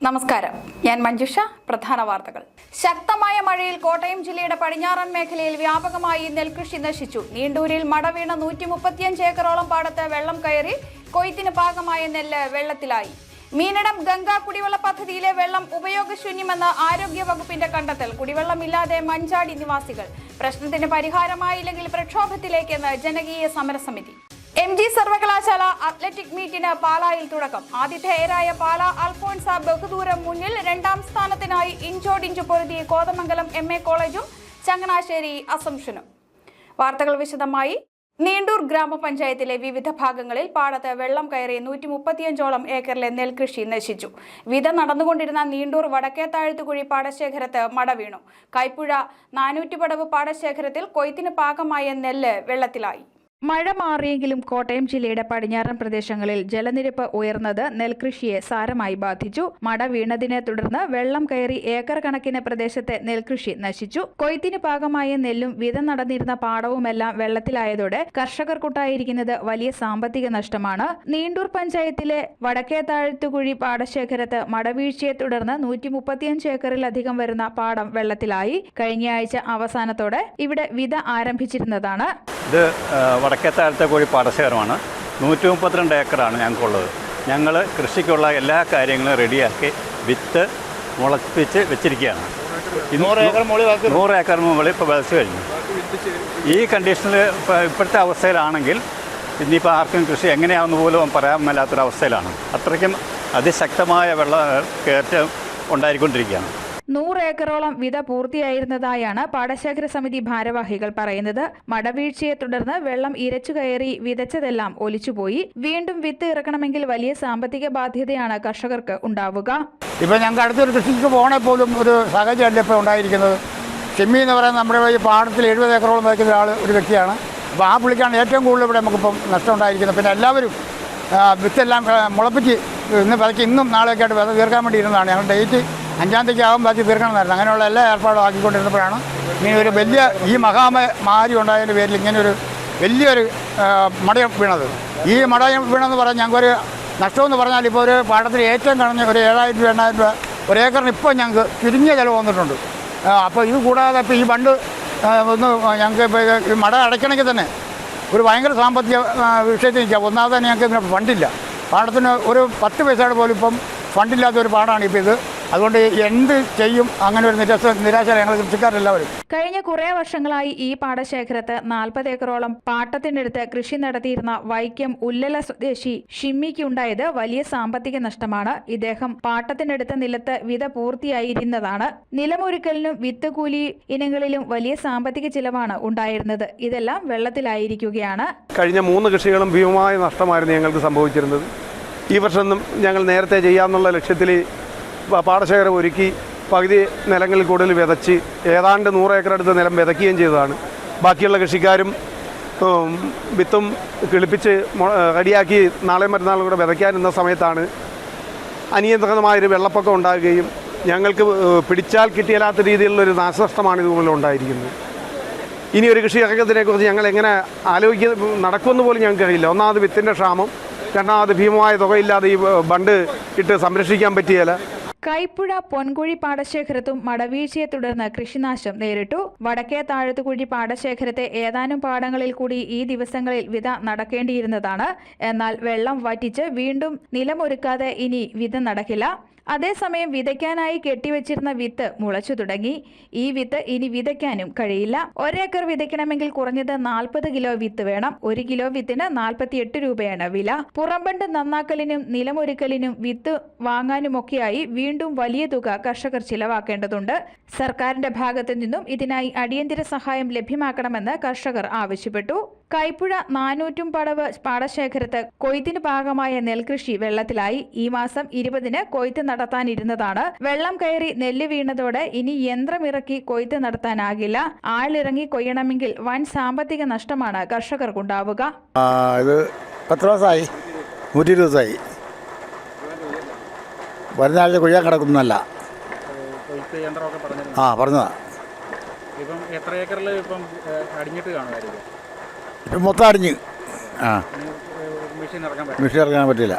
നമസ്കാരം, ഞാൻ മഞ്ജുഷ. പ്രധാന വാർത്തകൾ. ശക്തമായ മഴയിൽ കോട്ടയം ജില്ലയുടെ പടിഞ്ഞാറൻ മേഖലയിൽ വ്യാപകമായി നെൽകൃഷി നശിച്ചു. നീണ്ടൂരിൽ മട വീണ 135 ഏക്കറോളം പാടത്ത് വെള്ളം കയറി കൊയ്ത്തിന് പാകമായ നെല്ല് വെള്ളത്തിലായി. മീനടം ഗംഗാ കുടിവെള്ള പദ്ധതിയിലെ വെള്ളം ഉപയോഗശൂന്യമെന്ന് ആരോഗ്യ വകുപ്പിന്റെ കണ്ടെത്തൽ. കുടിവെള്ളമില്ലാതെ മഞ്ചാടി നിവാസികൾ. പ്രശ്നത്തിന് പരിഹാരമായില്ലെങ്കിൽ പ്രക്ഷോഭത്തിലേക്കെന്ന് ജനകീയ സമരസമിതി. MG സർവകലാശാല അത്ലറ്റിക് മീറ്റിന് പാലായിൽ തുടക്കം. ആതിഥേയരായ പാല അൽഫോൺസ ബഹുദൂരം മുന്നിൽ. രണ്ടാം സ്ഥാനത്തിനായി ഇഞ്ചോടിഞ്ചു പൊരുതി കോതമംഗലം MA കോളേജും ചങ്ങനാശ്ശേരി അസംഷനും. വാർത്തകൾ വിശദമായി. നീണ്ടൂർ ഗ്രാമപഞ്ചായത്തിലെ വിവിധ ഭാഗങ്ങളിൽ പാടത്ത് വെള്ളം കയറി 135ഓളം ഏക്കറിലെ നെൽകൃഷി നശിച്ചു. വിത നടന്നുകൊണ്ടിരുന്ന നീണ്ടൂർ വടക്കേത്താഴത്തുകുഴി പാടശേഖരത്ത് മട വീണു. കൈപ്പുഴ 400 പടവ് പാടശേഖരത്തിൽ കൊയ്ത്തിന് പാകമായ നെല്ല് വെള്ളത്തിലായി. മഴ മാറിയെങ്കിലും കോട്ടയം ജില്ലയുടെ പടിഞ്ഞാറൻ പ്രദേശങ്ങളിൽ ജലനിരപ്പ് ഉയർന്നത് നെൽകൃഷിയെ സാരമായി ബാധിച്ചു. മട വീണതിനെ തുടർന്ന് വെള്ളം കയറി ഏക്കർ കണക്കിന് പ്രദേശത്തെ നെൽകൃഷി നശിച്ചു. കൊയ്ത്തിന് പാകമായ നെല്ലും വിത നടന്നിരുന്ന പാടവുമെല്ലാം വെള്ളത്തിലായതോടെ കർഷകർക്കുണ്ടായിരിക്കുന്നത് വലിയ സാമ്പത്തിക നഷ്ടമാണ്. നീണ്ടൂർ പഞ്ചായത്തിലെ വടക്കേത്താഴത്തുകുഴി പാടശേഖരത്ത് മടവീഴ്ചയെ തുടർന്ന് 135 ഏക്കറിലധികം വരുന്ന പാടം വെള്ളത്തിലായി. കഴിഞ്ഞയാഴ്ച അവസാനത്തോടെ ഇവിടെ വിത ആരംഭിച്ചിരുന്നതാണ്. വടക്കേത്താഴത്തുകുഴി പാടശേഖരമാണ്. 132 ഏക്കറാണ് ഞങ്ങൾക്കുള്ളത്. ഞങ്ങൾ കൃഷിക്കുള്ള എല്ലാ കാര്യങ്ങളും റെഡിയാക്കി വിത്ത് മുളപ്പിച്ച് വെച്ചിരിക്കുകയാണ്. 100 ഏക്കർ മുകളിൽ ഇപ്പോൾ വിളച്ച് കഴിഞ്ഞു. ഈ കണ്ടീഷനിൽ ഇപ്പോഴത്തെ അവസ്ഥയിലാണെങ്കിൽ ഇനിയിപ്പോൾ ആർക്കും കൃഷി എങ്ങനെയാണെന്ന് പോലും പറയാൻ മേലാത്തൊരവസ്ഥയിലാണ്. അത്രയ്ക്കും അതിശക്തമായ വെള്ളക്കയറ്റം ഉണ്ടായിക്കൊണ്ടിരിക്കുകയാണ്. 100 ഏക്കറോളം വിത പൂർത്തിയായിരുന്നതായാണ് പാടശേഖര സമിതി ഭാരവാഹികൾ പറയുന്നത്. മടവീഴ്ചയെ തുടർന്ന് വെള്ളം ഇരച്ചു കയറി വിതച്ചതെല്ലാം ഒലിച്ചുപോയി. വീണ്ടും വിത്ത് ഇറക്കണമെങ്കിൽ വലിയ സാമ്പത്തിക ബാധ്യതയാണ് കർഷകർക്ക് ഉണ്ടാവുക. ഇപ്പം ഞങ്ങൾക്ക് അടുത്തൊരു കൃഷിക്ക് പോകണേ പോലും ഒരു സാഹചര്യമല്ല ഇപ്പോൾ ഉണ്ടായിരിക്കുന്നത്. ഷിമ്മി എന്ന് പറയുന്നത് നമ്മുടെ ഈ പാടത്തിൽ 70 ഏക്കറോളം വയ്ക്കുന്ന ഒരു വ്യക്തിയാണ്. അപ്പോൾ ആ പുള്ളിക്കാണ് ഏറ്റവും കൂടുതൽ ഇവിടെ നമുക്കിപ്പം നഷ്ടം ഉണ്ടായിരിക്കുന്നത്. പിന്നെ എല്ലാവരും വിത്തെല്ലാം മുളപ്പിച്ച് ഇന്ന് വിതയ്ക്ക് ഇന്നും നാളെയൊക്കെ ആയിട്ട് വിത തീർക്കാൻ വേണ്ടി ഇരുന്നതാണ്. ഞങ്ങൾ ഡേറ്റ് 5-ാം തീയതി ആകും വിതച്ച് തീർക്കണമെന്നായിരുന്നു. അങ്ങനെയുള്ള എല്ലാ ഏർപ്പാടും ആക്കിക്കൊണ്ടിരുന്നപ്പോഴാണ് ഇങ്ങനെ ഒരു വലിയ ഈ മഹാമാരി ഉണ്ടായതിൻ്റെ പേരിൽ ഇങ്ങനെയൊരു വലിയൊരു മടയം വീണത്. ഈ മടയം വീണെന്ന് പറഞ്ഞാൽ ഞങ്ങൾക്കൊരു നഷ്ടമെന്ന് പറഞ്ഞാൽ ഇപ്പോൾ ഒരു പാടത്തിൽ ഏറ്റവും കുറഞ്ഞ ഒരു 7,000 രൂപ 8,000 രൂപ ഒരു ഏക്കറിന് ഇപ്പോൾ ഞങ്ങൾക്ക് ചുരുങ്ങിയ ചിലവ് വന്നിട്ടുണ്ട്. അപ്പോൾ ഇത് കൂടാതെ ഇപ്പോൾ ഈ ഫണ്ട് ഒന്ന് ഞങ്ങൾക്ക് ഇപ്പോൾ ഈ മട അടയ്ക്കണമെങ്കിൽ തന്നെ ഒരു ഭയങ്കര സാമ്പത്തിക വിഷയത്തിൽ നിൽക്കുക. ഒന്നാമത് തന്നെ ഞങ്ങൾക്ക് ഇതിന് ഫണ്ടില്ല. പാടത്തിന് ഒരു 10 പൈസയുടെ പോലും ഇപ്പം ഫണ്ടില്ലാത്തൊരു പാടാണ് ഇപ്പോൾ ഇത്. അതുകൊണ്ട് എന്ത് ചെയ്യും? അങ്ങനെ ഒരു നിരാശ ഞങ്ങൾ കൃഷിക്കാരെല്ലാവരും. കഴിഞ്ഞ കുറേ വർഷങ്ങളായി ഈ പാടശേഖരത്ത് 40 ഏക്കറോളം പാട്ടത്തിനടുത്ത് കൃഷി നടത്തിയിരുന്ന വൈക്കം ഉല്ലല സ്വദേശി ഷിമ്മിക്കുണ്ടായത് വലിയ സാമ്പത്തിക നഷ്ടമാണ്. ഇദ്ദേഹം പാട്ടത്തിനടുത്ത നിലത്ത് വിത പൂർത്തിയായിരുന്നതാണ്. നിലമൊരുക്കലിനും വിത്ത് കൂലി ഇനങ്ങളിലും വലിയ സാമ്പത്തിക ചിലവാണ് ഉണ്ടായിരുന്നത്. ഇതെല്ലാം വെള്ളത്തിലായിരിക്കുകയാണ്. കഴിഞ്ഞ 3 കൃഷികളും ഭീമമായ നഷ്ടമായിരുന്നു ഞങ്ങൾക്ക് സംഭവിച്ചിരുന്നത്. ഈ വർഷം ഞങ്ങൾ നേരത്തെ ചെയ്യാമെന്നുള്ള ലക്ഷ്യത്തിൽ പാടശേഖരം ഒരുക്കി പകുതി നിലങ്ങളിൽ കൂടുതൽ വിതച്ച് ഏതാണ്ട് 100 ഏക്കർ അടുത്ത് നിലം വിതയ്ക്കുകയും ചെയ്തതാണ്. ബാക്കിയുള്ള കൃഷിക്കാരും വിത്തും കിളിപ്പിച്ച് റെഡിയാക്കി നാളെ മറ്റന്നാളും കൂടെ വിതയ്ക്കാനിരുന്ന സമയത്താണ് അനിയന്ത്രിതമായൊരു വെള്ളപ്പൊക്കം ഉണ്ടാകുകയും ഞങ്ങൾക്ക് പിടിച്ചാൽ കിട്ടിയാലാത്ത രീതിയിലുള്ളൊരു നാശനഷ്ടമാണ് ഇതുപോലെ ഉണ്ടായിരിക്കുന്നത്. ഇനി ഒരു കൃഷി ഇറക്കത്തിനെക്കുറിച്ച് ഞങ്ങൾ എങ്ങനെ നടക്കുമെന്ന് പോലും ഞങ്ങൾക്ക് അറിയില്ല. ഒന്നാമത് വിത്തിൻ്റെ ക്ഷാമം, രണ്ടാമത് ഭീമമായ തുകയില്ലാതെ ഈ ബണ്ട് ഇട്ട് സംരക്ഷിക്കാൻ പറ്റിയല്ല. കൈപ്പുഴ പൊൻകുഴി പാടശേഖരത്തും മടവീഴ്ചയെ തുടർന്ന് കൃഷിനാശം നേരിട്ടു. വടക്കേ താഴത്തുകുഴി പാടശേഖരത്തെ ഏതാനും പാടങ്ങളിൽ കൂടി ഈ ദിവസങ്ങളിൽ വിത നടക്കേണ്ടിയിരുന്നതാണ്. എന്നാൽ വെള്ളം വറ്റിച്ച് വീണ്ടും നിലമൊരുക്കാതെ ഇനി വിത നടക്കില്ല. അതേസമയം വിതയ്ക്കാനായി കെട്ടിവെച്ചിരുന്ന വിത്ത് മുളച്ചു തുടങ്ങി. ഈ വിത്ത് ഇനി വിതയ്ക്കാനും കഴിയില്ല. 1 ഏക്കർ വിതയ്ക്കണമെങ്കിൽ കുറഞ്ഞത് 40 കിലോ വിത്ത് വേണം. 1 കിലോ വിത്തിന് 48 രൂപയാണ് വില. പുറംബണ്ട് നന്നാക്കലിനും നിലമൊരുക്കലിനും വിത്ത് വാങ്ങാനുമൊക്കെയായി വീണ്ടും വലിയ തുക കർഷകർ ചിലവാക്കേണ്ടതുണ്ട്. സർക്കാരിന്റെ ഭാഗത്തു നിന്നും ഇതിനായി അടിയന്തര സഹായം ലഭ്യമാക്കണമെന്ന് കർഷകർ ആവശ്യപ്പെട്ടു. കൈപ്പുഴ 400 പടവ് പാടശേഖരത്ത് കൊയ്ത്തിന് പാകമായ നെൽകൃഷി വെള്ളത്തിലായി. ഈ മാസം 20-ന് കൊയ്ത്ത് നടത്താനിരുന്നതാണ്. വെള്ളം കയറി നെല്ല് വീണതോടെ ഇനി യന്ത്രമിറക്കി കൊയ്ത്ത് നടത്താനാകില്ല. ആളിറങ്ങി കൊയ്യണമെങ്കിൽ വൻ സാമ്പത്തിക നഷ്ടമാണ് കർഷകർക്കുണ്ടാവുക. ഇത് 10 ദിവസമായി, 120 ദിവസമായി. വരുന്ന ആഴ്ച കൊയ്യാൻ കിടക്കുന്നല്ല. പറഞ്ഞതാ. ഇപ്പം മൊത്തം അടിഞ്ഞ് മെഷീൻ ഇറക്കാൻ പറ്റില്ല.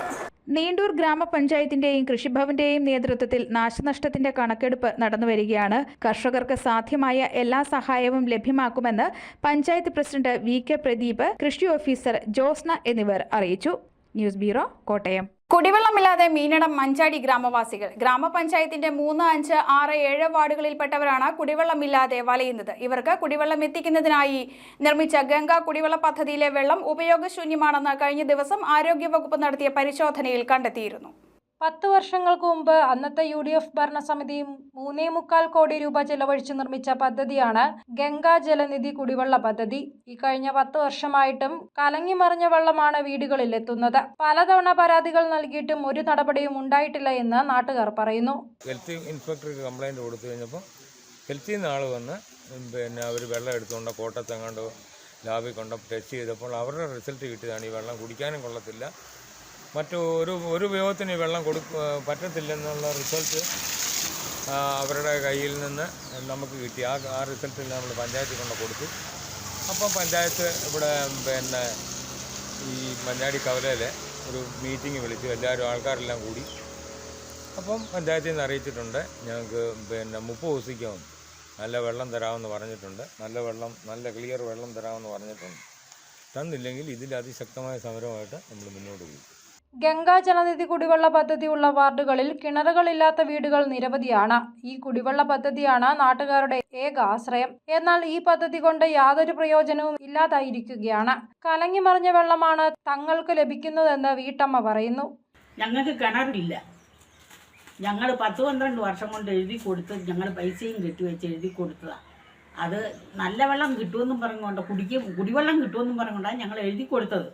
നീണ്ടൂർ ഗ്രാമപഞ്ചായത്തിന്റെയും കൃഷിഭവന്റെയും നേതൃത്വത്തിൽ നാശനഷ്ടത്തിന്റെ കണക്കെടുപ്പ് നടന്നുവരികയാണ്. കർഷകർക്ക് സാധ്യമായ എല്ലാ സഹായവും ലഭ്യമാക്കുമെന്ന് പഞ്ചായത്ത് പ്രസിഡന്റ് വി.കെ. പ്രദീപ്, കൃഷി ഓഫീസർ ജോസ്ന എന്നിവർ അറിയിച്ചു. News bureau, Kottayam. കുടിവെള്ളമില്ലാതെ മീനടം മഞ്ചാടി ഗ്രാമവാസികൾ. ഗ്രാമപഞ്ചായത്തിന്റെ 3, 5, 6, 7 വാർഡുകളിൽപ്പെട്ടവരാണ് കുടിവെള്ളമില്ലാതെ വലയുന്നത്. ഇവർക്ക് കുടിവെള്ളം എത്തിക്കുന്നതിനായി നിർമ്മിച്ച ഗംഗ കുടിവെള്ള പദ്ധതിയിലെ വെള്ളം ഉപയോഗശൂന്യമാണെന്ന് കഴിഞ്ഞ ദിവസം ആരോഗ്യവകുപ്പ് നടത്തിയ പരിശോധനയിൽ കണ്ടെത്തിയിരുന്നു. 10 വർഷങ്ങൾക്ക് മുമ്പ് അന്നത്തെ UDF ഭരണസമിതി 3.25 കോടി രൂപ ചെലവഴിച്ച് നിർമ്മിച്ച പദ്ധതിയാണ് ഗംഗാ ജലനിധി കുടിവെള്ള പദ്ധതി. ഈ കഴിഞ്ഞ 10 വർഷമായിട്ടും കലങ്ങിമറിഞ്ഞ വെള്ളമാണ് വീടുകളിൽ എത്തുന്നത്. പലതവണ പരാതികൾ നൽകിയിട്ടും ഒരു നടപടിയും ഉണ്ടായിട്ടില്ല എന്ന് നാട്ടുകാർ പറയുന്നു. ഹെൽത്ത് ഇൻസ്പെക്ടർക്ക് കംപ്ലൈൻറ്റ് കൊടുത്തു കഴിഞ്ഞപ്പോൾ ഹെൽത്തിൽ നിന്ന് ആൾ വന്ന് അവർ വെള്ളം എടുത്തുകൊണ്ട് കോട്ടത്തെങ്ങാണ്ട് ലാബിൽ കൊണ്ട് ടെസ്റ്റ് ചെയ്തപ്പോൾ അവരുടെ റിസൾട്ട് കിട്ടിയതാണ് ഈ വെള്ളം കുടിക്കാനും കൊള്ളത്തില്ല, മറ്റു ഒരു ഉപയോഗത്തിന് ഈ വെള്ളം പറ്റത്തില്ലെന്നുള്ള റിസൾട്ട് അവരുടെ കയ്യിൽ നിന്ന് നമുക്ക് കിട്ടി. ആ റിസൾട്ടിൽ നമ്മൾ പഞ്ചായത്തിൽ കൊണ്ട് കൊടുത്തു. അപ്പം പഞ്ചായത്ത് ഇവിടെ ഈ മഞ്ഞാടി കവലയിൽ ഒരു മീറ്റിംഗ് വിളിച്ചു, ആൾക്കാരെല്ലാം കൂടി. അപ്പം പഞ്ചായത്തിൽ നിന്ന് അറിയിച്ചിട്ടുണ്ട്, ഞങ്ങൾക്ക് 30 ദിവസത്തേക്കും നല്ല വെള്ളം തരാമെന്ന് പറഞ്ഞിട്ടുണ്ട്. നല്ല ക്ലിയർ വെള്ളം തരാമെന്ന് പറഞ്ഞിട്ടുണ്ട്. തന്നില്ലെങ്കിൽ ഇതിൽ അതിശക്തമായ സമരമായിട്ട് നമ്മൾ മുന്നോട്ട് പോകും. ഗംഗാ ജലനിധി കുടിവെള്ള പദ്ധതിയുള്ള വാർഡുകളിൽ കിണറുകളില്ലാത്ത വീടുകൾ നിരവധിയാണ്. ഈ കുടിവെള്ള പദ്ധതിയാണ് നാട്ടുകാരുടെ ഏക ആശ്രയം. എന്നാൽ ഈ പദ്ധതി കൊണ്ട് യാതൊരു പ്രയോജനവും ഇല്ലാതായിരിക്കുകയാണ്. കലങ്ങിമറിഞ്ഞ വെള്ളമാണ് തങ്ങൾക്ക് ലഭിക്കുന്നതെന്ന് വീട്ടമ്മ പറയുന്നു. ഞങ്ങൾക്ക് കിണറില്ല. ഞങ്ങൾ 10-12 വർഷം കൊണ്ട് എഴുതി കൊടുത്ത് ഞങ്ങൾ പൈസയും കെട്ടിവെച്ച് എഴുതി കൊടുത്തതാണ്. അത് നല്ല വെള്ളം കിട്ടുമെന്നും പറഞ്ഞുകൊണ്ട് കുടിവെള്ളം കിട്ടുമെന്നും പറഞ്ഞുകൊണ്ടാണ് ഞങ്ങൾ എഴുതി കൊടുത്തത്.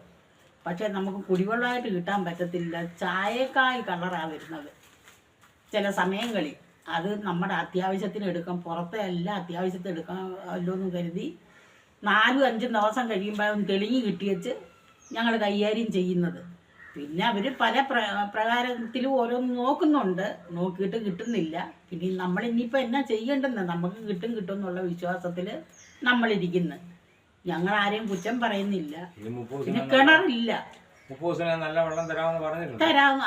പക്ഷേ നമുക്ക് കുടിവെള്ളമായിട്ട് കിട്ടാൻ പറ്റത്തില്ല. ചായക്കായ് കളറാണ് വരുന്നത് ചില സമയങ്ങളിൽ. അത് നമ്മുടെ അത്യാവശ്യത്തിന് എടുക്കാം, പുറത്തെ എല്ലാ അത്യാവശ്യത്തിന് എടുക്കാമല്ലോ എന്ന് കരുതി 4-5 ദിവസം കഴിയുമ്പോൾ തെളിഞ്ഞ് കിട്ടിയച്ച് ഞങ്ങൾ കൈകാര്യം ചെയ്യുന്നത്. പിന്നെ അവർ പല പ്രകാരത്തിലും ഓരോന്ന് നോക്കുന്നുണ്ട്, നോക്കിയിട്ട് കിട്ടുന്നില്ല. പിന്നെ നമ്മളിനിയിപ്പോൾ എന്നാ ചെയ്യേണ്ടെന്ന്, നമുക്ക് കിട്ടും എന്നുള്ള വിശ്വാസത്തിൽ നമ്മളിരിക്കുന്നു. ഞങ്ങൾ ആരെയും കുറ്റം പറയുന്നില്ല. പിന്നെ കിണറില്ല, നല്ല വെള്ളം തരാമെന്ന് പറഞ്ഞിട്ടുണ്ട്.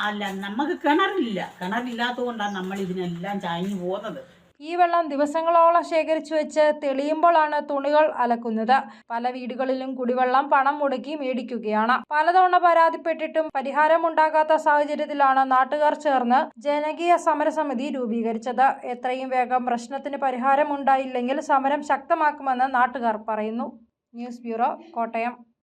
അല്ല, നമുക്ക് കിണറില്ലാത്തത് കൊണ്ടാണ് നമ്മൾ ഇതിനെല്ലാം ചാഞ്ഞു പോകുന്നത്. ഈ വെള്ളം ദിവസങ്ങളോളം ശേഖരിച്ചു വെച്ച് തെളിയുമ്പോഴാണ് തുണികൾ അലക്കുന്നത്. പല വീടുകളിലും കുടിവെള്ളം പണം മുടക്കി മേടിക്കുകയാണ്. പലതവണ പരാതിപ്പെട്ടിട്ടും പരിഹാരമുണ്ടാകാത്ത സാഹചര്യത്തിലാണ് നാട്ടുകാർ ചേർന്ന് ജനകീയ സമരസമിതി രൂപീകരിച്ചത്. എത്രയും വേഗം പ്രശ്നത്തിന് പരിഹാരമുണ്ടായില്ലെങ്കിൽ സമരം ശക്തമാക്കുമെന്ന് നാട്ടുകാർ പറയുന്നു. News bureau, Kottayam.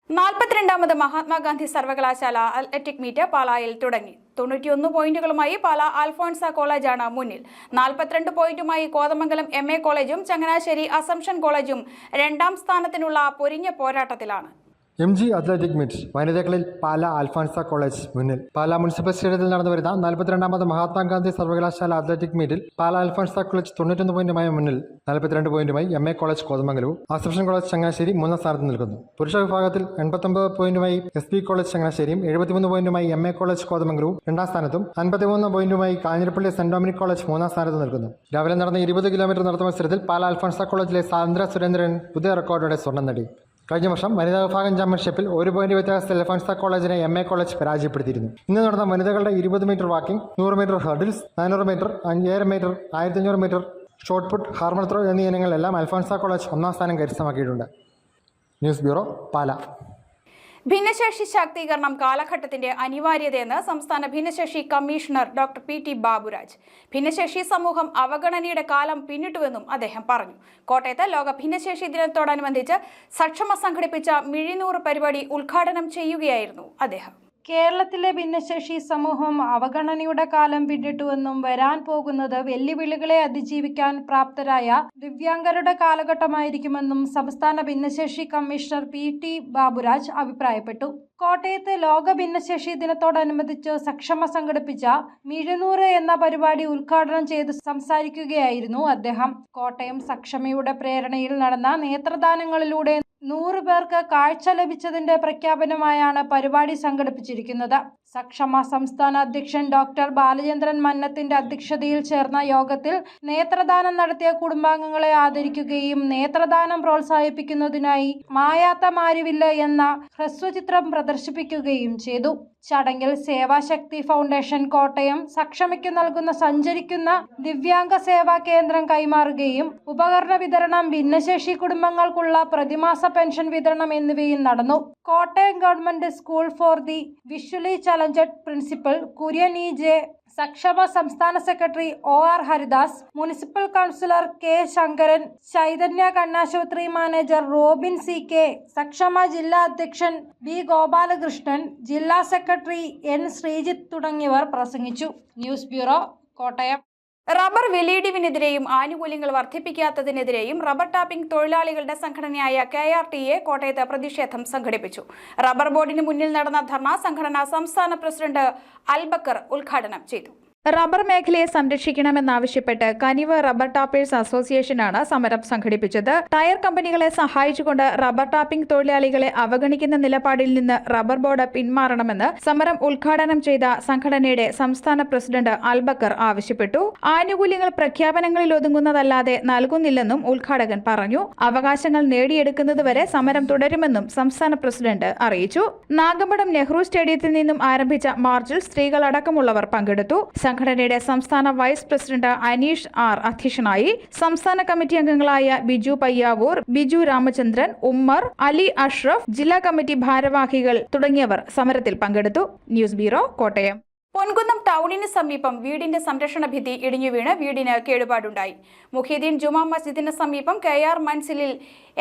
42ാമത് മഹാത്മാഗാന്ധി സർവകലാശാല അത്ലറ്റിക് മീറ്റ് പാലായിൽ തുടങ്ങി. 91 പോയിന്റുകളുമായി പാല അൽഫോൺസ കോളേജാണ് മുന്നിൽ. 42 പോയിന്റുമായി കോതമംഗലം MA കോളേജും ചങ്ങനാശ്ശേരി അസംഷൻ കോളേജും 2ാം സ്ഥാനത്തിനുള്ള പൊരിഞ്ഞ പോരാട്ടത്തിലാണ്. MG athletic meet വനിതകളിൽ Pala Alphonsa college മുന്നിൽ. പാല മുനിസിപ്പൽ സ്റ്റേഡിയത്തിൽ നടന്നുവരുന്ന 42ാമത് മഹാത്മാഗാന്ധി സർവകലാശാല അത്ലറ്റിക് മീറ്റിൽ പാല അൽഫോൺസ കോളേജ് 91 പോയിന്റുമായി മുന്നിൽ. 42 പോയിന്റുമായി MA കോളേജ് കോതമംഗലവും അസംഷൻ കോളേജ് ചങ്ങനാശ്ശേരി 3ാം സ്ഥാനത്ത് നിൽക്കുന്നു. പുരുഷ വിഭാഗത്തിൽ 89 പോയിന്റുമായി SB കോളേജ് ചങ്ങനാശ്ശേരിയും 73 പോയിന്റുമായി MA കോളേജ് കോതമംഗലവും 2ാം സ്ഥാനത്തും 53 പോയിന്റുമായി കാഞ്ഞിരപ്പള്ളി സെന്റ് ഡൊമിനിക് കോളേജ് 3ാം സ്ഥാനത്ത് നിൽക്കുന്നു. രാവിലെ നടന്ന 20 കിലോമീറ്റർ നടത്ത മത്സരത്തിൽ പാല അൽഫോൺസ കോളേജിലെ സാന്ദ്ര സുരേന്ദ്രൻ പുതിയ റെക്കോർഡോടെ സ്വർണ്ണം നേടി. കഴിഞ്ഞ വർഷം വനിതാ വിഭാഗം ചാമ്പ്യൻഷിപ്പിൽ 1 പോയിന്റ് വ്യത്യാസത്തിൽ അൽഫോൺസ കോളേജിനെ MA കോളേജ് പരാജയപ്പെടുത്തിയിരുന്നു. ഇന്ന് നടന്ന വനിതകളുടെ 20 metre walking, 100 metre hurdles, 400 metre, 5000 metre, 1500 metre, shot put, hammer throw എന്നീ ഇനങ്ങളിലെല്ലാം അൽഫോൺസ കോളേജ് 1ാം സ്ഥാനം കരസ്ഥമാക്കിയിട്ടുണ്ട്. ന്യൂസ് ബ്യൂറോ, പാല. ഭിന്നശേഷി ശാക്തീകരണം കാലഘട്ടത്തിന്റെ അനിവാര്യതയെന്ന് സംസ്ഥാന ഭിന്നശേഷി കമ്മീഷണർ ഡോക്ടർ PT ബാബുരാജ്. ഭിന്നശേഷി സമൂഹം അവഗണനയുടെ കാലം പിന്നിട്ടുവെന്നും അദ്ദേഹം പറഞ്ഞു. കോട്ടയത്ത് ലോക ഭിന്നശേഷി ദിനത്തോടനുബന്ധിച്ച് സക്ഷമ സംഘടിപ്പിച്ച മിഴിനൂറ് പരിപാടി ഉദ്ഘാടനം ചെയ്യുകയായിരുന്നു അദ്ദേഹം. കേരളത്തിലെ ഭിന്നശേഷി സമൂഹം അവഗണനയുടെ കാലം പിന്നിട്ടുവെന്നും വരാൻ പോകുന്നത് വെല്ലുവിളികളെ അതിജീവിക്കാൻ പ്രാപ്തരായ ദിവ്യാംഗരുടെ കാലഘട്ടമായിരിക്കുമെന്നും സംസ്ഥാന ഭിന്നശേഷി കമ്മീഷണർ PT ബാബുരാജ് അഭിപ്രായപ്പെട്ടു. കോട്ടയത്ത് ലോക ഭിന്നശേഷി ദിനത്തോടനുബന്ധിച്ച് സക്ഷമ സംഘടിപ്പിച്ച മിഴിനൂറ് എന്ന പരിപാടി ഉദ്ഘാടനം ചെയ്ത് സംസാരിക്കുകയായിരുന്നു അദ്ദേഹം. കോട്ടയം സക്ഷമയുടെ പ്രേരണയിൽ നടന്ന നേത്രദാനങ്ങളിലൂടെ 100 പേർക്ക് കാഴ്ച ലഭിച്ചതിന്റെ പ്രഖ്യാപനമായാണ് പരിപാടി സംഘടിപ്പിച്ചിരിക്കുന്നത്. സക്ഷമ സംസ്ഥാന അധ്യക്ഷൻ ഡോക്ടർ ബാലചന്ദ്രൻ മന്നത്തിന്റെ അധ്യക്ഷതയിൽ ചേർന്ന യോഗത്തിൽ നേത്രദാനം നടത്തിയ കുടുംബാംഗങ്ങളെ ആദരിക്കുകയും നേത്രദാനം പ്രോത്സാഹിപ്പിക്കുന്നതിനായി മായാത്ത മാരിവില്ല് എന്ന ഹ്രസ്വചിത്രം പ്രദർശിപ്പിക്കുകയും ചെയ്തു. ചടങ്ങിൽ സേവാശക്തി ഫൗണ്ടേഷൻ കോട്ടയം സക്ഷമയ്ക്ക് നൽകുന്ന സഞ്ചരിക്കുന്ന ദിവ്യാംഗ സേവാ കേന്ദ്രം കൈമാറുകയും ഉപകരണ വിതരണം, ഭിന്നശേഷി കുടുംബങ്ങൾക്കുള്ള പ്രതിമാസ പെൻഷൻ വിതരണം എന്നിവയും നടന്നു. Kottayam government school for the visually challenged principal Kurian E J, Saksham സംസ്ഥാന secretary OR Haridas, municipal councillor K Sankaran, Chaitanya കണ്ണാശുപത്രി മാനേജർ റോബിൻ CK, സക്ഷമ ജില്ലാ അധ്യക്ഷൻ B ഗോപാലകൃഷ്ണൻ, ജില്ലാ സെക്രട്ടറി N ശ്രീജിത്ത് തുടങ്ങിയവർ പ്രസംഗിച്ചു. News bureau, Kottayam. റബ്ബർ വിലയിടിവിനെതിരെയും ആനുകൂല്യങ്ങൾ വർദ്ധിപ്പിക്കാത്തതിനെതിരെയും റബ്ബർ ടാപ്പിംഗ് തൊഴിലാളികളുടെ സംഘടനയായ KRTA കോട്ടയത്ത് പ്രതിഷേധം സംഘടിപ്പിച്ചു. റബ്ബർ ബോർഡിന് മുന്നിൽ നടന്ന ധർണ സംഘടനാ സംസ്ഥാന പ്രസിഡന്റ് അൽബക്കർ ഉദ്ഘാടനം ചെയ്തു. റബ്ബർ മേഖലയെ സംരക്ഷിക്കണമെന്നാവശ്യപ്പെട്ട് കനിവ് റബ്ബർ ടാപ്പേഴ്സ് അസോസിയേഷനാണ് സമരം സംഘടിപ്പിച്ചത്. ടയർ കമ്പനികളെ സഹായിച്ചുകൊണ്ട് റബ്ബർ ടാപ്പിംഗ് തൊഴിലാളികളെ അവഗണിക്കുന്ന നിലപാടിൽ നിന്ന് റബ്ബർ ബോർഡ് പിന്മാറണമെന്ന് സമരം ഉദ്ഘാടനം ചെയ്ത സംഘടനയുടെ സംസ്ഥാന പ്രസിഡന്റ് അൽബക്കർ ആവശ്യപ്പെട്ടു. ആനുകൂല്യങ്ങൾ പ്രഖ്യാപനങ്ങളിൽ ഒതുങ്ങുന്നതല്ലാതെ നൽകുന്നില്ലെന്നും ഉദ്ഘാടകൻ പറഞ്ഞു. അവകാശങ്ങൾ നേടിയെടുക്കുന്നതുവരെ സമരം തുടരുമെന്നും സംസ്ഥാന പ്രസിഡന്റ് അറിയിച്ചു. നാഗമ്പടം നെഹ്റു സ്റ്റേഡിയത്തിൽ നിന്നും ആരംഭിച്ച മാർച്ചിൽ സ്ത്രീകളടക്കമുള്ളവർ പങ്കെടുത്തു. സംഘടനയുടെ സംസ്ഥാന വൈസ് പ്രസിഡന്റ് അനീഷ് R അധ്യക്ഷനായി. സംസ്ഥാന കമ്മിറ്റി അംഗങ്ങളായ ബിജു പയ്യാവൂർ, ബിജു രാമചന്ദ്രൻ, ഉമ്മർ, അലി അഷ്റഫ്, ജില്ലാ കമ്മിറ്റി ഭാരവാഹികൾ തുടങ്ങിയവർ സമരത്തിൽ പങ്കെടുത്തു. News bureau, Kottayam. പൊൻകുന്നം ടൗണിന് സമീപം വീടിന്റെ സംരക്ഷണ ഭിത്തി ഇടിഞ്ഞു വീണ് വീടിന് കേടുപാടുണ്ടായി. മുഹീദ്ദീൻ ജുമാ മസ്ജിദിന് സമീപം KR മൻസിലിൽ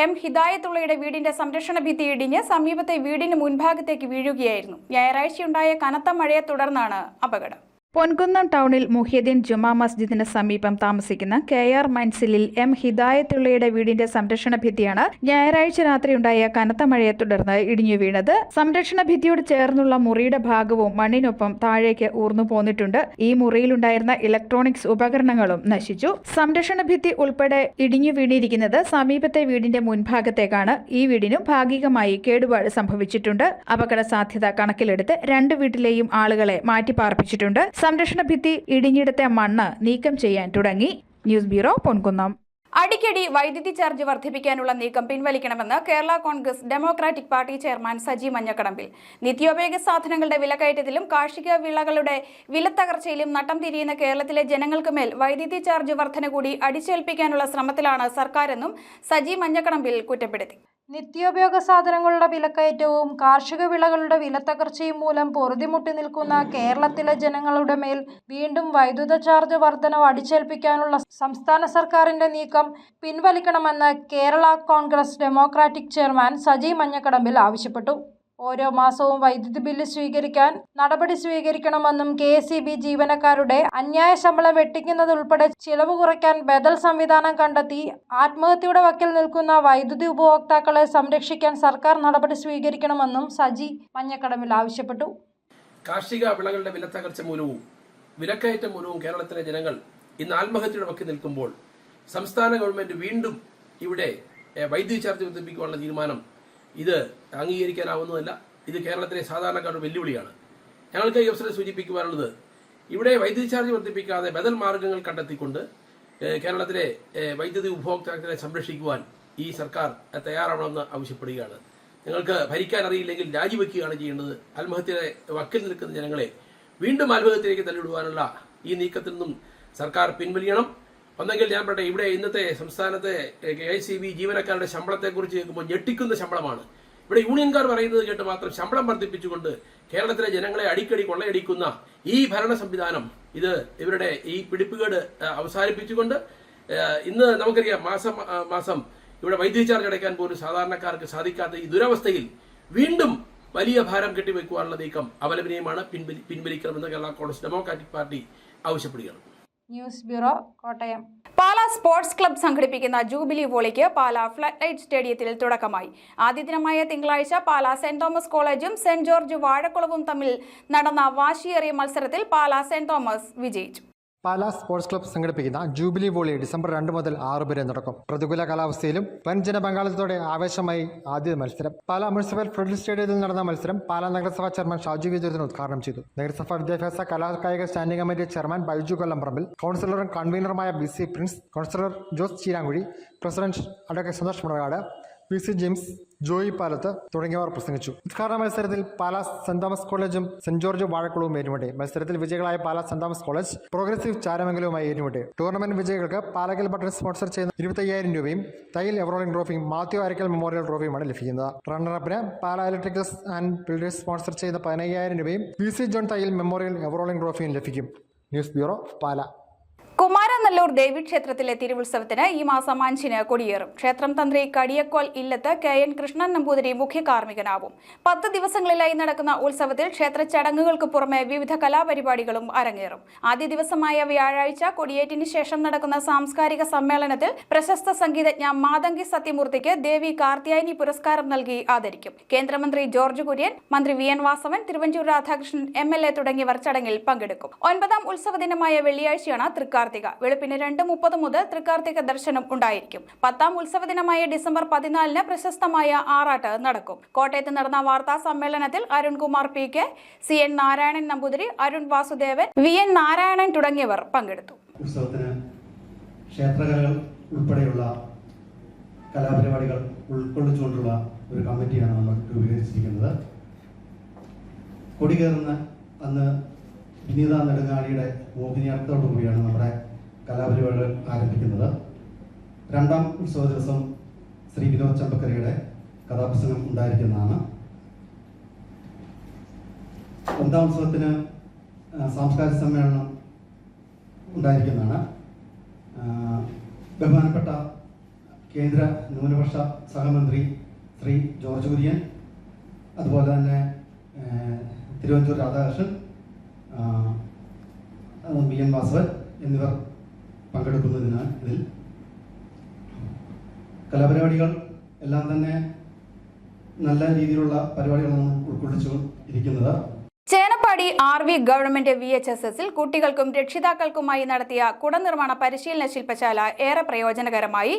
M ഹിദായത്തുള്ളയുടെ വീടിന്റെ സംരക്ഷണ ഭിത്തി ഇടിഞ്ഞ് സമീപത്തെ വീടിന് മുൻഭാഗത്തേക്ക് വീഴുകയായിരുന്നു. ഞായറാഴ്ചയുണ്ടായ കനത്ത മഴയെ തുടർന്നാണ് അപകടം. പൊൻകുന്നം ടൗണിൽ മുഹീദ്ദീൻ ജുമാ മസ്ജിദിന് സമീപം താമസിക്കുന്ന KR മൻസിലിൽ M ഹിദായത്തുള്ളയുടെ വീടിന്റെ സംരക്ഷണ ഭിത്തിയാണ് ഞായറാഴ്ച രാത്രിയുണ്ടായ കനത്ത മഴയെ തുടർന്ന് ഇടിഞ്ഞു വീണത്. സംരക്ഷണ ഭിത്തിയോട് ചേർന്നുള്ള മുറിയുടെ ഭാഗവും മണ്ണിനൊപ്പം താഴേക്ക് ഊർന്നു പോന്നിട്ടുണ്ട്. ഈ മുറിയിലുണ്ടായിരുന്ന ഇലക്ട്രോണിക്സ് ഉപകരണങ്ങളും നശിച്ചു. സംരക്ഷണ ഭിത്തി ഉൾപ്പെടെ ഇടിഞ്ഞു വീണിരിക്കുന്നത് സമീപത്തെ വീടിന്റെ മുൻഭാഗത്തേക്കാണ്. ഈ വീടിനും ഭാഗികമായി കേടുപാട് സംഭവിച്ചിട്ടുണ്ട്. അപകട സാധ്യത കണക്കിലെടുത്ത് 2 വീട്ടിലെയും ആളുകളെ മാറ്റിപ്പാർപ്പിച്ചിട്ടുണ്ട്. സംരക്ഷണ ഭിത്തി ഇടിഞ്ഞിടത്തെ മണ്ണ് നീക്കം ചെയ്യാൻ തുടങ്ങി. News bureau, Ponkunnam. അടിക്കടി വൈദ്യുതി ചാർജ് വർദ്ധിപ്പിക്കാനുള്ള നീക്കം പിൻവലിക്കണമെന്ന് Kerala Congress democratic party chairman Saji Manjakadambil. നിത്യോപയോഗ സാധനങ്ങളുടെ വിലക്കയറ്റത്തിലും കാർഷിക വിളകളുടെ വിലത്തകർച്ചയിലും നട്ടം തിരിയുന്ന കേരളത്തിലെ ജനങ്ങൾക്ക് മേൽ വൈദ്യുതി ചാർജ് വർധന കൂടി അടിച്ചേൽപ്പിക്കാനുള്ള ശ്രമത്തിലാണ് സർക്കാരെന്നും സജി മഞ്ഞക്കടമ്പിൽ കുറ്റപ്പെടുത്തി. നിത്യോപയോഗ സാധനങ്ങളുടെ വിലക്കയറ്റവും കാർഷിക വിളകളുടെ വിലത്തകർച്ചയും മൂലം പൊറുതിമുട്ടി നിൽക്കുന്ന കേരളത്തിലെ ജനങ്ങളുടെ മേൽ വീണ്ടും വൈദ്യുത ചാർജ് വർധനവ് അടിച്ചേൽപ്പിക്കാനുള്ള സംസ്ഥാന സർക്കാരിന്റെ നീക്കം പിൻവലിക്കണമെന്ന് കേരള കോൺഗ്രസ് ഡെമോക്രാറ്റിക് ചെയർമാൻ സജി മഞ്ഞക്കടമ്പിൽ ആവശ്യപ്പെട്ടു. ഓരോ മാസവും വൈദ്യുതി ബില്ല് സ്വീകരിക്കാൻ നടപടി സ്വീകരിക്കണമെന്നും KSEB ജീവനക്കാരുടെ അന്യായ ശമ്പളം വെട്ടിക്കുന്നതുൾപ്പെടെ ചിലവ് കുറയ്ക്കാൻ ബദൽ സംവിധാനം കണ്ടെത്തി ആത്മഹത്യയുടെ വക്കിൽ നിൽക്കുന്ന വൈദ്യുതി ഉപഭോക്താക്കളെ സംരക്ഷിക്കാൻ സർക്കാർ നടപടി സ്വീകരിക്കണമെന്നും സജി മഞ്ഞക്കടമ്പിൽ ആവശ്യപ്പെട്ടു. കാർഷിക വിളകളുടെ വിലത്തകർച്ച മൂലവും വിലക്കയറ്റം മൂലവും കേരളത്തിലെ ജനങ്ങൾ ഇന്ന് ആത്മഹത്യയുടെ വക്കിൽ നിൽക്കുമ്പോൾ സംസ്ഥാന ഗവൺമെന്റ് വീണ്ടും ഇവിടെ വൈദ്യുതി ചാർജ് വർദ്ധിപ്പിക്കാനുള്ള തീരുമാനം ഇത് അംഗീകരിക്കാനാവുന്നതല്ല. ഇത് കേരളത്തിലെ സാധാരണക്കാരുടെ വെല്ലുവിളിയാണ്. ഞങ്ങൾക്ക് ഈ അവസരം സൂചിപ്പിക്കുവാനുള്ളത്, ഇവിടെ വൈദ്യുതി ചാർജ് വർദ്ധിപ്പിക്കാതെ ബദൽ മാർഗങ്ങൾ കണ്ടെത്തിക്കൊണ്ട് കേരളത്തിലെ വൈദ്യുതി ഉപഭോക്താക്കളെ സംരക്ഷിക്കുവാൻ ഈ സർക്കാർ തയ്യാറാവണമെന്ന് ആവശ്യപ്പെടുകയാണ്. നിങ്ങൾക്ക് ഭരിക്കാൻ അറിയില്ലെങ്കിൽ രാജിവെക്കുകയാണ് ചെയ്യേണ്ടത്. ആത്മഹത്യയുടെ വക്കിൽ നിൽക്കുന്ന ജനങ്ങളെ വീണ്ടും ആത്മഹത്യയിലേക്ക് തള്ളിവിടുവാനുള്ള ഈ നീക്കത്തിൽ നിന്നും സർക്കാർ പിൻവലിയണം. ഒന്നെങ്കിൽ ഞാൻ പറയട്ടെ, ഇവിടെ ഇന്നത്തെ സംസ്ഥാനത്തെ KSEB ജീവനക്കാരുടെ ശമ്പളത്തെക്കുറിച്ച് കേൾക്കുമ്പോൾ ഞെട്ടിക്കുന്ന ശമ്പളമാണ്. ഇവിടെ യൂണിയൻകാർ പറയുന്നത് കേട്ട് മാത്രം ശമ്പളം വർദ്ധിപ്പിച്ചുകൊണ്ട് കേരളത്തിലെ ജനങ്ങളെ അടിക്കടി കൊള്ളയടിക്കുന്ന ഈ ഭരണ സംവിധാനം, ഇത് ഇവരുടെ ഈ പിടിപ്പുകേട് അവസാനിപ്പിച്ചുകൊണ്ട് ഇന്ന് നമുക്കറിയാം മാസം ഇവിടെ വൈദ്യുതി ചാർജ് അടയ്ക്കാൻ പോലും സാധാരണക്കാർക്ക് സാധിക്കാത്ത ഈ ദുരവസ്ഥയിൽ വീണ്ടും വലിയ ഭാരം കെട്ടിവെക്കുവാനുള്ള നീക്കം അപലപനീയമാണ്. പിൻവലിക്കണമെന്ന് കേരള കോൺഗ്രസ് ഡെമോക്രാറ്റിക് പാർട്ടി ആവശ്യപ്പെടുകയാണ്. News bureau, Kottayam. Pala sports club സംഘടിപ്പിക്കുന്ന ജൂബിലി വോളിക്ക് പാലാ ഫ്ലഡ് ലൈറ്റ് സ്റ്റേഡിയത്തിൽ തുടക്കമായി. ആദ്യ ദിനമായ തിങ്കളാഴ്ച പാലാ സെന്റ് തോമസ് കോളേജും സെന്റ് ജോർജ് വാഴക്കുളവും തമ്മിൽ നടന്ന വാശിയേറിയ മത്സരത്തിൽ പാലാ സെന്റ് തോമസ് വിജയിച്ചു. പാലാ സ്പോർട്സ് ക്ലബ്ബ് സംഘടിപ്പിക്കുന്ന ജൂബിലി വോളി ഡിസംബർ 2 മുതൽ 6 വരെ നടക്കും. പ്രതികൂല കാലാവസ്ഥയിലും വൻ ജനപങ്കാളിത്തത്തോടെ ആവേശമായി ആദ്യ മത്സരം. പാലാ മുനിസിപ്പൽ ഫ്രെഡ്രിക് സ്റ്റേഡിയത്തിൽ നടന്ന മത്സരം പാലാ നഗരസഭാ ചെയർമാൻ ഷാജു വിജയൻ ഉദ്ഘാടനം ചെയ്തു. നഗരസഭാ വിദ്യാഭ്യാസ കലാകായിക standing committee chairman Baiju Kollamparambil, കൗൺസിലറും കൺവീനറുമായ BC Prince, councillor Jose Cheerankuzhy, president advocate Santhosh Mulakad, PC James, Joy Palathu തുടങ്ങിയവർ പ്രസംഗിച്ചു. ഉദ്ഘാടന മത്സരത്തിൽ പാലാ സെന്റ് തോമസ് കോളേജും സെന്റ് ജോർജ് വാഴക്കുളവും ഏറ്റുമുട്ടി. മത്സരത്തിൽ വിജയികളായ Pala saint Thomas college progressive ചാരമംഗലവുമായി ഏറ്റുമുട്ടി. ടൂർണമെന്റ് വിജയികൾക്ക് പാലക്കൽ ബട്ടൺ സ്പോൺസർ ചെയ്യുന്ന 25,000 രൂപയും തയ്യൽ എവറോളിംഗ് ട്രോഫിയും മാത്യു അരക്കൽ മെമ്മോറിയൽ ട്രോഫിയുമാണ് ലഭിക്കുന്നത്. റണ്ണറപ്പിന് Pala electricals and builders sponsor ചെയ്യുന്ന 15,000 രൂപയും PC John Thayyil memorial ever rolling ട്രോഫിയും ലഭിക്കും. News bureau, Pala. കുമാരനല്ലൂർ ദേവീക്ഷേത്രത്തിലെ തിരുവുത്സവത്തിന് ഈ മാസം 5-ന് കൊടിയേറും. ക്ഷേത്രം തന്ത്രി കടിയക്കോൽ ഇല്ലത്ത് KN കൃഷ്ണൻ നമ്പൂതിരി മുഖ്യ കാർമ്മികനാവും. 10 ദിവസങ്ങളിലായി നടക്കുന്ന ഉത്സവത്തിൽ ക്ഷേത്ര ചടങ്ങുകൾക്ക് പുറമെ വിവിധ കലാപരിപാടികളും അരങ്ങേറും. ആദ്യ ദിവസമായ വ്യാഴാഴ്ച കൊടിയേറ്റിന് ശേഷം നടക്കുന്ന സാംസ്കാരിക സമ്മേളനത്തിൽ പ്രശസ്ത സംഗീതജ്ഞ മാതങ്കി സത്യമൂർത്തിക്ക് ദേവി കാർത്യായനി പുരസ്കാരം നൽകി ആദരിക്കും. കേന്ദ്രമന്ത്രി ജോർജ് കുര്യൻ, മന്ത്രി VN വാസവൻ, തിരുവഞ്ചൂർ രാധാകൃഷ്ണൻ MLA തുടങ്ങിയവർ ചടങ്ങിൽ പങ്കെടുക്കും. 9ാം ഉത്സവ ദിനമായ വെള്ളിയാഴ്ചയാണ് തൃക്കാർത്തിക. വെളുപ്പിന് 2:30 മുതൽ തൃക്കാർത്തിക ദർശനം ഉണ്ടായിരിക്കും. 10ാം ഉത്സവ ദിനമായ ഡിസംബർ 14-ന് പ്രശസ്തമായ ആറാട്ട് നടക്കും. കോട്ടയത്ത് നടന്ന വാർത്താ സമ്മേളനത്തിൽ Arunkumar PK, CN Narayanan Namboothiri, Arun Vasudevan, VN Narayanan തുടങ്ങിയവർ പങ്കെടുത്തു. ഉത്സവത്തിന് ക്ഷേത്രകലകൾ ഉൾപ്പെടെയുള്ള കലാപരിപാടികൾ ഉൾക്കൊള്ളിച്ചുകൊണ്ടുള്ള ഒരു കമ്മിറ്റിയാണ് നമ്മൾ രൂപീകരിച്ചിരിക്കുന്നത്. കൊടി കയറുന്ന അന്ന് വിനീത നെടുങ്ങാടിയുടെ മോഹിനിയാട്ടത്തോടു കൂടിയാണ് നമ്മുടെ കലാപരിപാടികൾ ആരംഭിക്കുന്നത്. 2ാം ഉത്സവ ദിവസം ശ്രീ വിനോദ് ചമ്പക്കരയുടെ കഥാപ്രസംഗം ഉണ്ടായിരിക്കുന്നതാണ്. 9ാം ഉത്സവത്തിന് സാംസ്കാരിക സമ്മേളനം ഉണ്ടായിരിക്കുന്നതാണ്. ബഹുമാനപ്പെട്ട കേന്ദ്ര ന്യൂനപക്ഷ സഹമന്ത്രി ശ്രീ ജോർജ് കുര്യൻ, അതുപോലെ തന്നെ തിരുവഞ്ചൂർ രാധാകൃഷ്ണൻ, VN വാസവൻ എന്നിവർ പങ്കെടുക്കുന്നതിന് ഇതിൽ കലാപരിപാടികൾ എല്ലാം തന്നെ നല്ല രീതിയിലുള്ള പരിപാടികളാണ് ഉൾക്കൊള്ളിച്ചു ഇരിക്കുന്നത്. ചേനപ്പാടി RV ഗവൺമെന്റ് VHSSൽ കുട്ടികൾക്കും രക്ഷിതാക്കൾക്കുമായി നടത്തിയ കുടനിർമ്മാണ പരിശീലന ശില്പശാല ഏറെ പ്രയോജനകരമായി.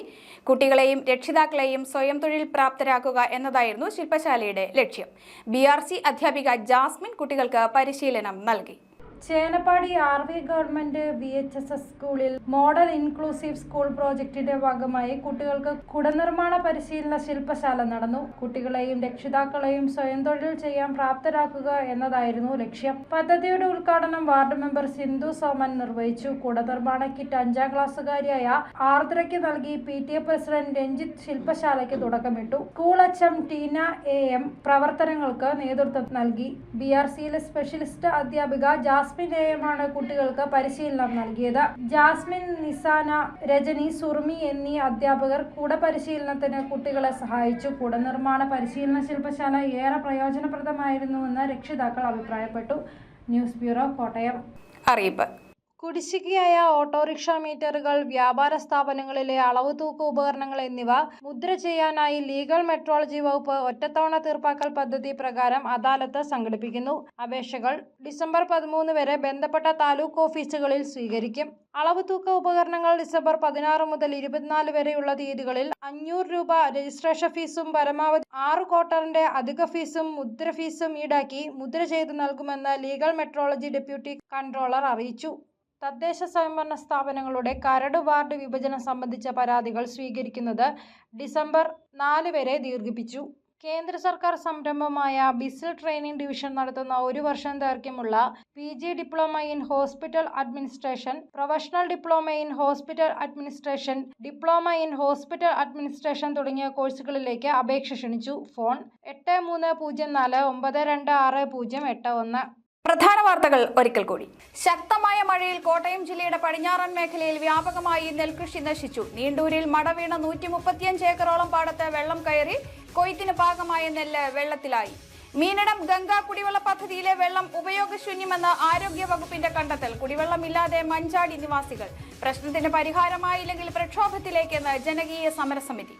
കുട്ടികളെയും രക്ഷിതാക്കളെയും സ്വയം തൊഴിൽ പ്രാപ്തരാക്കുക എന്നതായിരുന്നു ശില്പശാലയുടെ ലക്ഷ്യം. BRC അധ്യാപിക ജാസ്മിൻ കുട്ടികൾക്ക് പരിശീലനം നൽകി. ചേനപ്പാടി RV ഗവൺമെന്റ് VHSS സ്കൂളിൽ മോഡൽ ഇൻക്ലൂസീവ് സ്കൂൾ പ്രോജക്റ്റിന്റെ ഭാഗമായി കുട്ടികൾക്ക് കുടനിർമ്മാണ പരിശീലന ശില്പശാല നടന്നു. കുട്ടികളെയും രക്ഷിതാക്കളെയും സ്വയം തൊഴിൽ ചെയ്യാൻ പ്രാപ്തരാക്കുക എന്നതായിരുന്നു ലക്ഷ്യം. പദ്ധതിയുടെ ഉദ്ഘാടനം വാർഡ് മെമ്പർ സിന്ധു സോമൻ നിർവഹിച്ചു. കുടനിർമ്മാണ കിറ്റ് 5ാം ക്ലാസ്സുകാരിയായ ആർദ്രയ്ക്ക് നൽകി PTA പ്രസിഡന്റ് രഞ്ജിത്ത് ശില്പശാലയ്ക്ക് തുടക്കമിട്ടു. സ്കൂൾ HM ടീന AM പ്രവർത്തനങ്ങൾക്ക് നേതൃത്വം നൽകി. BRCയിലെ സ്പെഷ്യലിസ്റ്റ് അധ്യാപിക ജാസ്മിൻ AM ആണ് കുട്ടികൾക്ക് പരിശീലനം നൽകിയത്. ജാസ്മിൻ, നിസാന, രജനി, സുർമി എന്നീ അധ്യാപകർ കുടപരിശീലനത്തിന് കുട്ടികളെ സഹായിച്ചു. കുടനിർമ്മാണ പരിശീലന ശില്പശാല ഏറെ പ്രയോജനപ്രദമായിരുന്നുവെന്ന് രക്ഷിതാക്കൾ അഭിപ്രായപ്പെട്ടു. News bureau, Kottayam. അറിയിപ്പ്. കുടിശ്ശികയായ ഓട്ടോറിക്ഷ മീറ്ററുകൾ, വ്യാപാര സ്ഥാപനങ്ങളിലെ അളവ് തൂക്ക ഉപകരണങ്ങൾ എന്നിവ മുദ്ര ചെയ്യാനായി ലീഗൽ മെട്രോളജി വകുപ്പ് ഒറ്റത്തവണ തീർപ്പാക്കൽ പദ്ധതി പ്രകാരം അദാലത്ത് സംഘടിപ്പിക്കുന്നു. അപേക്ഷകൾ ഡിസംബർ 13 വരെ ബന്ധപ്പെട്ട താലൂക്ക് ഓഫീസുകളിൽ സ്വീകരിക്കും. അളവ് തൂക്ക ഉപകരണങ്ങൾ ഡിസംബർ 16 മുതൽ 24 വരെയുള്ള തീയതികളിൽ 500 രൂപ രജിസ്ട്രേഷൻ ഫീസും പരമാവധി 6 ക്വാർട്ടറിന്റെ അധിക ഫീസും മുദ്ര ഫീസും ഈടാക്കി മുദ്ര ചെയ്തു നൽകുമെന്ന് ലീഗൽ മെട്രോളജി ഡെപ്യൂട്ടി കൺട്രോളർ അറിയിച്ചു. തദ്ദേശ സ്വയംഭരണ സ്ഥാപനങ്ങളുടെ കരട് വാർഡ് വിഭജനം സംബന്ധിച്ച പരാതികൾ സ്വീകരിക്കുന്നത് ഡിസംബർ 4 വരെ ദീർഘിപ്പിച്ചു. കേന്ദ്ര സർക്കാർ സംരംഭമായ ബിസിൽ ട്രെയിനിംഗ് ഡിവിഷൻ നടത്തുന്ന 1 വർഷം ദൈർഘ്യമുള്ള PG diploma in hospital administration, professional diploma in hospital administration, diploma in hospital administration തുടങ്ങിയ കോഴ്സുകളിലേക്ക് അപേക്ഷ ക്ഷണിച്ചു. ഫോൺ 8304926081. പ്രധാന വാർത്തകൾ ഒരിക്കൽ കൂടി. ശക്തമായ മഴയിൽ കോട്ടയം ജില്ലയുടെ പടിഞ്ഞാറൻ മേഖലയിൽ വ്യാപകമായി നെൽകൃഷി നശിച്ചു. നീണ്ടൂരിൽ മട വീണ 135 ഏക്കറോളം പാടത്ത് വെള്ളം കയറി. കൊയ്ത്തിന് പാകമായ നെല്ല് വെള്ളത്തിലായി. മീനടം ഗംഗാ കുടിവെള്ള പദ്ധതിയിലെ വെള്ളം ഉപയോഗശൂന്യമെന്ന് ആരോഗ്യ വകുപ്പിന്റെ കണ്ടെത്തൽ. കുടിവെള്ളമില്ലാതെ മഞ്ചാടി നിവാസികൾ. പ്രശ്നത്തിന് പരിഹാരമായില്ലെങ്കിൽ പ്രക്ഷോഭത്തിലേക്കെന്ന് ജനകീയ സമരസമിതി.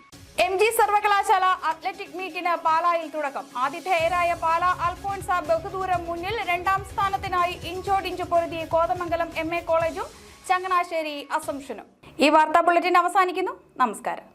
MG സർവകലാശാല അത്ലറ്റിക് മീറ്റിന് പാലായിൽ തുടക്കം. ആതിഥേയരായ പാലാ അൽഫോൺസ ബഹുദൂരം മുന്നിൽ. 2ാം സ്ഥാനത്തിനായി ഇഞ്ചോടിഞ്ച് പൊരുതി കോതമംഗലം MA കോളേജും ചങ്ങനാശ്ശേരി അസംഷനും. ഈ വാർത്താ ബുള്ളറ്റിൻ അവസാനിക്കുന്നു. നമസ്കാരം.